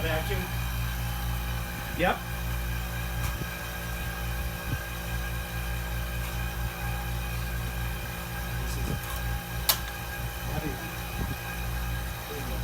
at you. Yep. This is heavy. There you go.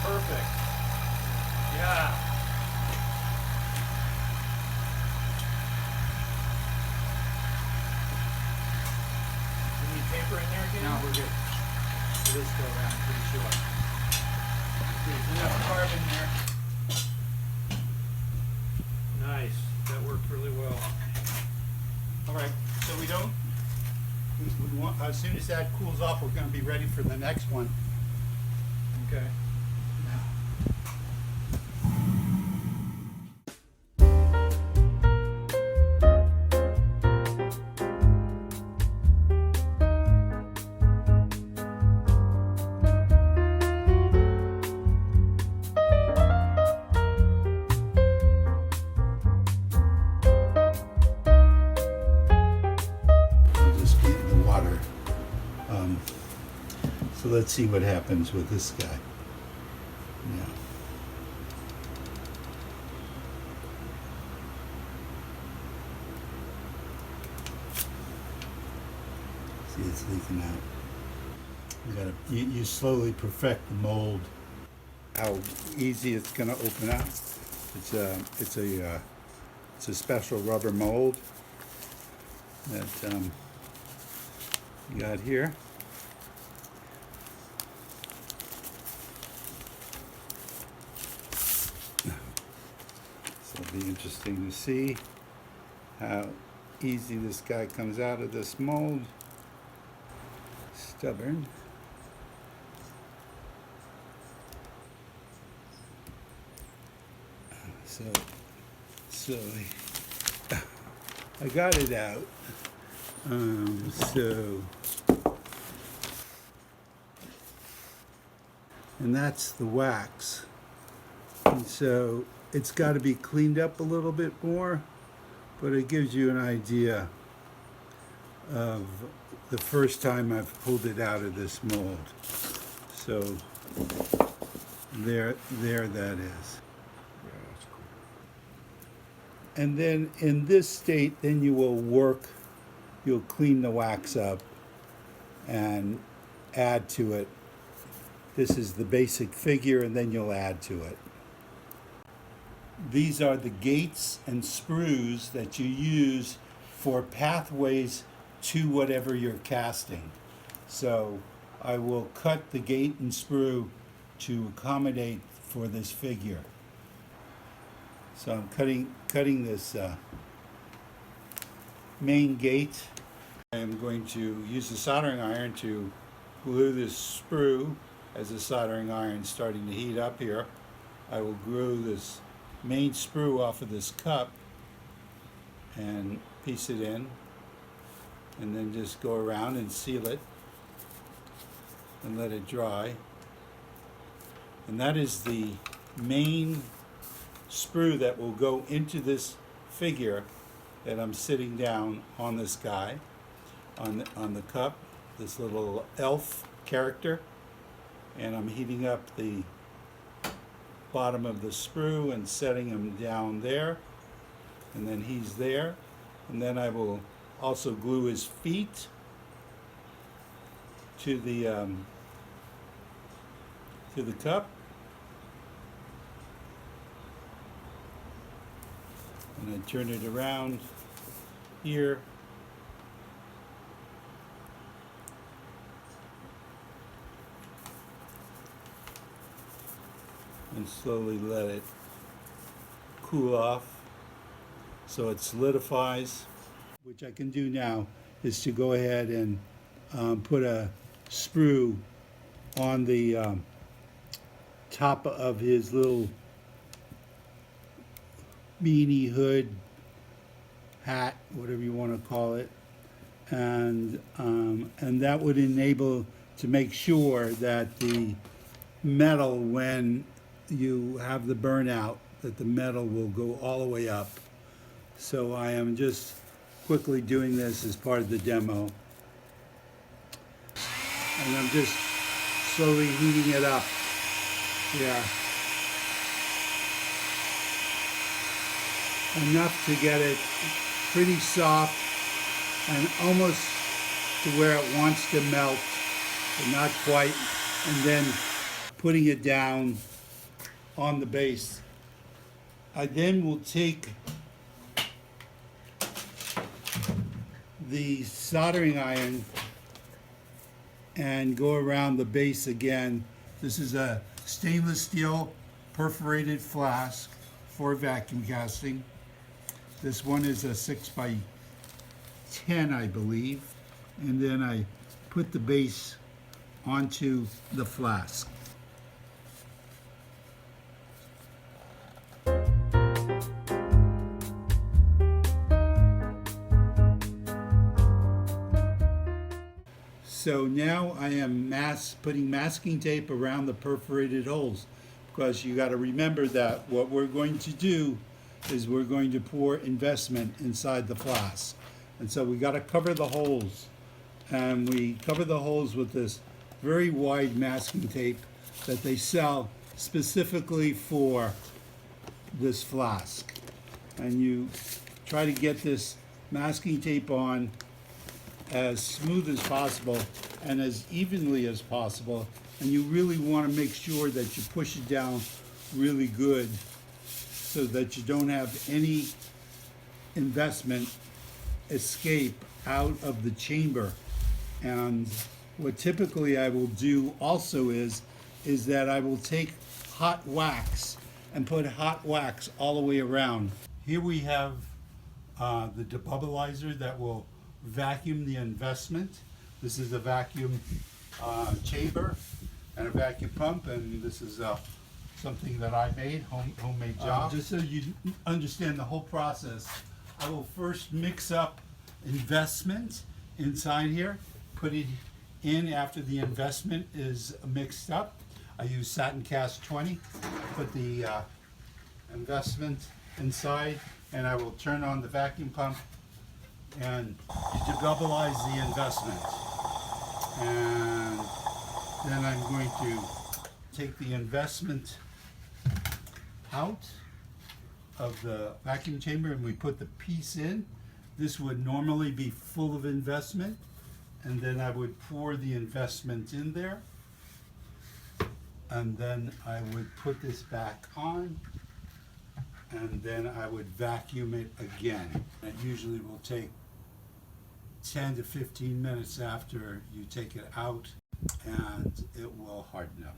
Perfect. Yeah. You need paper in there again? No, we're good. For this go around, I'm pretty sure. There's enough carbon there. Nice. That worked really well. All right, so we don't, we want, as soon as that cools off, we're gonna be ready for the next one. Okay. Just get in the water. So let's see what happens with this guy. Yeah. See, it's leaking out. You slowly perfect the mold. How easy it's gonna open up. It's a special rubber mold that you got here. So it'll be interesting to see how easy this guy comes out of this mold. Stubborn. So I got it out. And that's the wax. And so it's got to be cleaned up a little bit more, but it gives you an idea of the first time I've pulled it out of this mold. So there that is. And then in this state, then you'll clean the wax up and add to it. This is the basic figure, and then you'll add to it. These are the gates and sprues that you use for pathways to whatever you're casting. So I will cut the gate and sprue to accommodate for this figure. So I'm cutting this main gate. I'm going to use the soldering iron to glue this sprue. As the soldering iron is starting to heat up here, I will glue this main sprue off of this cup and piece it in, and then just go around and seal it and let it dry. And that is the main sprue that will go into this figure that I'm sitting down on this guy, on the cup, this little elf character, and I'm heating up the bottom of the sprue and setting him down there, and then he's there, and then I will also glue his feet to the cup. And I turn it around here. And slowly let it cool off so it solidifies. Which I can do now is to go ahead and put a sprue on the top of his little beanie hood hat, whatever you want to call it, and that would enable to make sure that the metal, when you have the burnout, that the metal will go all the way up. So I am just quickly doing this as part of the demo. And I'm just slowly heating it up here. Enough to get it pretty soft and almost to where it wants to melt, but not quite, and then putting it down on the base. I then will take the soldering iron and go around the base again. This is a stainless steel perforated flask for vacuum casting. This one is a 6x10, I believe. And then I put the base onto the flask. So now I am putting masking tape around the perforated holes, because you got to remember that what we're going to do is we're going to pour investment inside the flask. And so we got to cover the holes. And we cover the holes with this very wide masking tape that they sell specifically for this flask. And you try to get this masking tape on as smooth as possible and as evenly as possible. And you really want to make sure that you push it down really good so that you don't have any investment escape out of the chamber. And what typically I will do also is that I will take hot wax and put hot wax all the way around. Here we have the debubbleizer that will vacuum the investment. This is a vacuum chamber and a vacuum pump, and this is something that I made, homemade job. Just so you understand the whole process, I will first mix up investment inside here, put it in after the investment is mixed up. I use satin cast 20, put the investment inside, and I will turn on the vacuum pump and debubbleize the investment. And then I'm going to take the investment out of the vacuum chamber, and we put the piece in. This would normally be full of investment, and then I would pour the investment in there, and then I would put this back on, and then I would vacuum it again. It usually will take 10 to 15 minutes after you take it out, and it will harden up.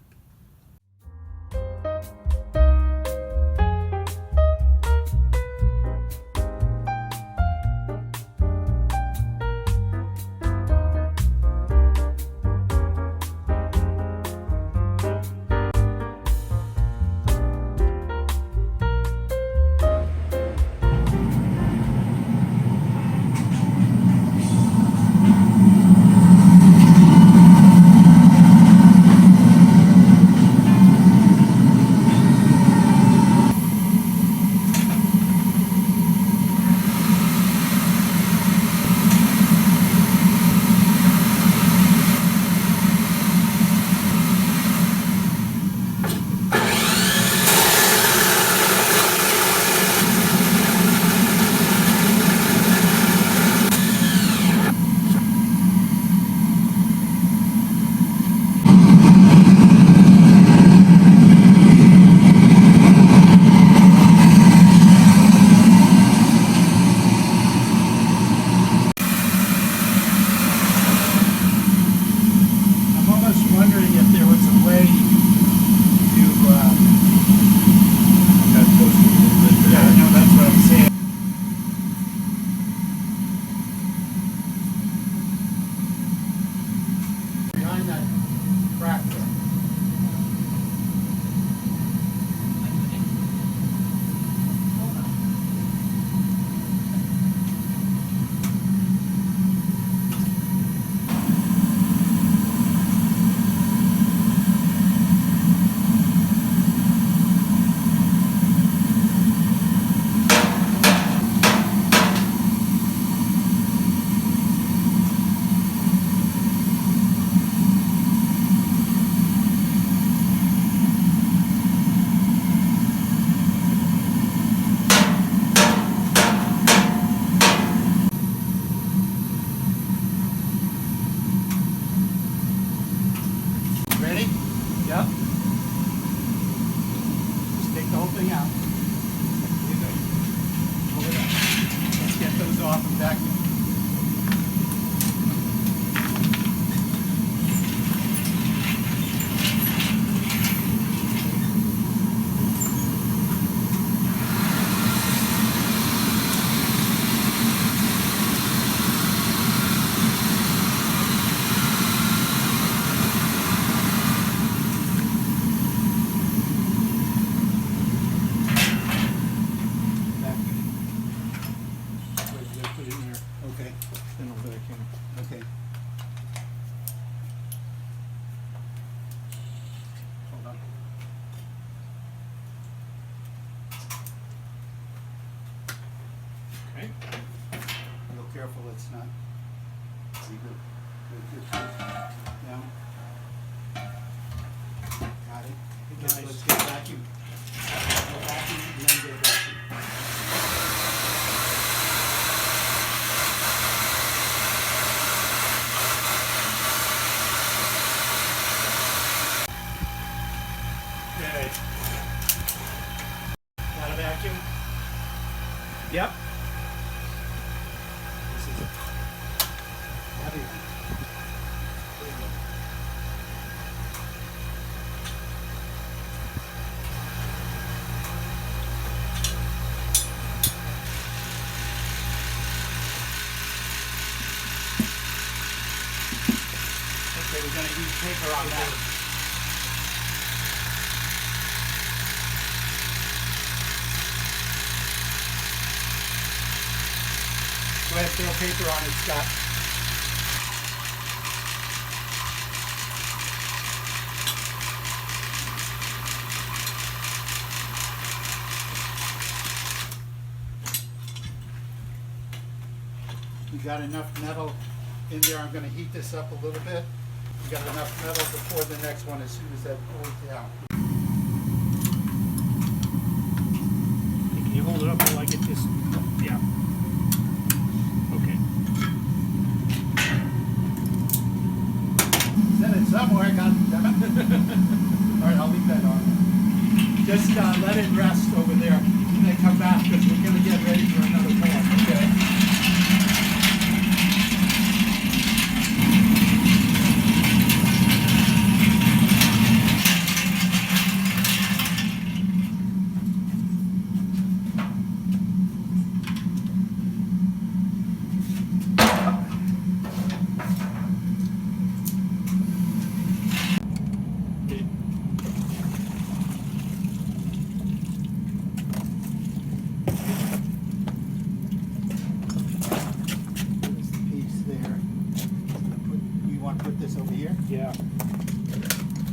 careful it's not. Down. Got it. Nice. Let's get vacuum. Go vacuum and then get vacuum. Okay. Got a vacuum? Yep. This is heavy. Okay, we're going to use paper on that. Go ahead, throw paper on it, Scott. We got enough metal in there. I'm going to heat this up a little bit. We got enough metal before the next one as soon as that cools down. Hey, can you hold it up while I get this? Yeah. Okay. Send it somewhere, God damn it. All right, I'll leave that on. Just let it rest over there and then come back because we're going to get ready for another one. Okay. This over here. Yeah.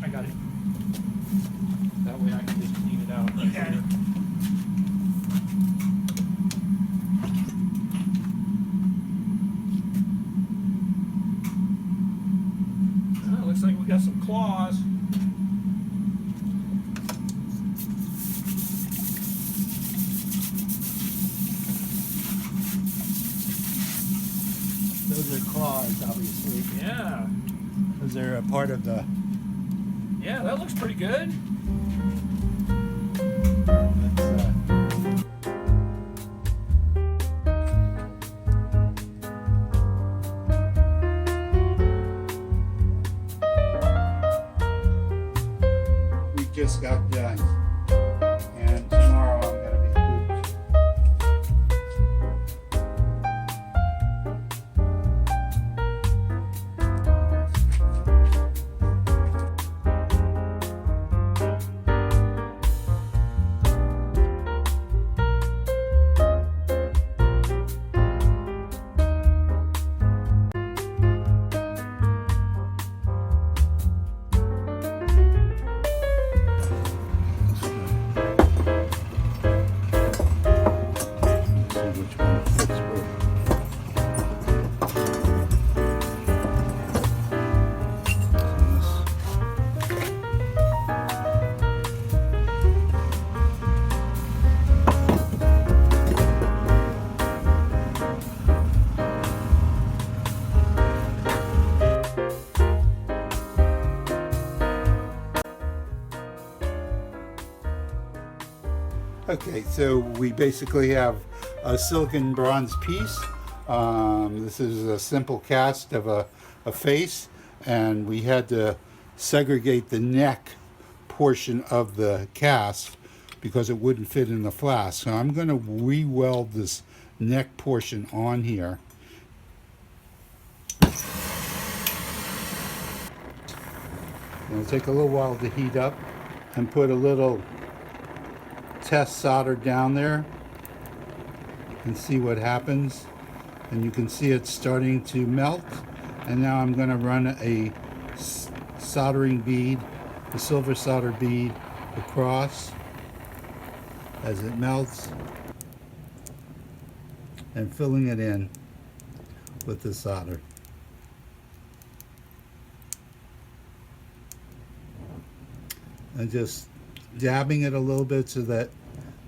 I got it. That way I can just clean it out right here. Oh, looks like we got some claws. Those are claws, obviously. Yeah. Those are a part of the. Yeah, that looks pretty good. We just got done, and tomorrow I'm going to be cooped. Okay, so we basically have a silicon bronze piece. This is a simple cast of a face, and we had to segregate the neck portion of the cast because it wouldn't fit in the flask. So I'm going to re-weld this neck portion on here. It'll take a little while to heat up, and put a little test solder down there and see what happens. And you can see it starting to melt. And now I'm going to run a soldering bead, a silver solder bead, across as it melts, and filling it in. with the solder. And just dabbing it a little bit so that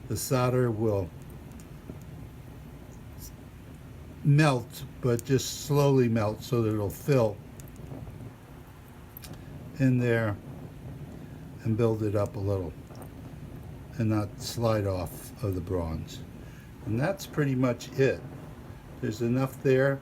the solder will melt, but just slowly melt so that it'll fill in there and build it up a little and not slide off of the bronze. And that's pretty much it. There's enough there.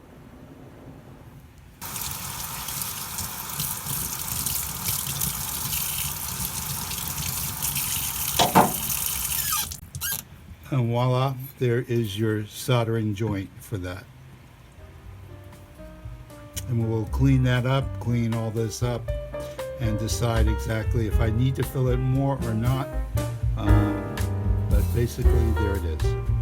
And voila, there is your soldering joint for that. And we'll clean that up, clean all this up, and decide exactly if I need to fill it more or not. But basically, there it is.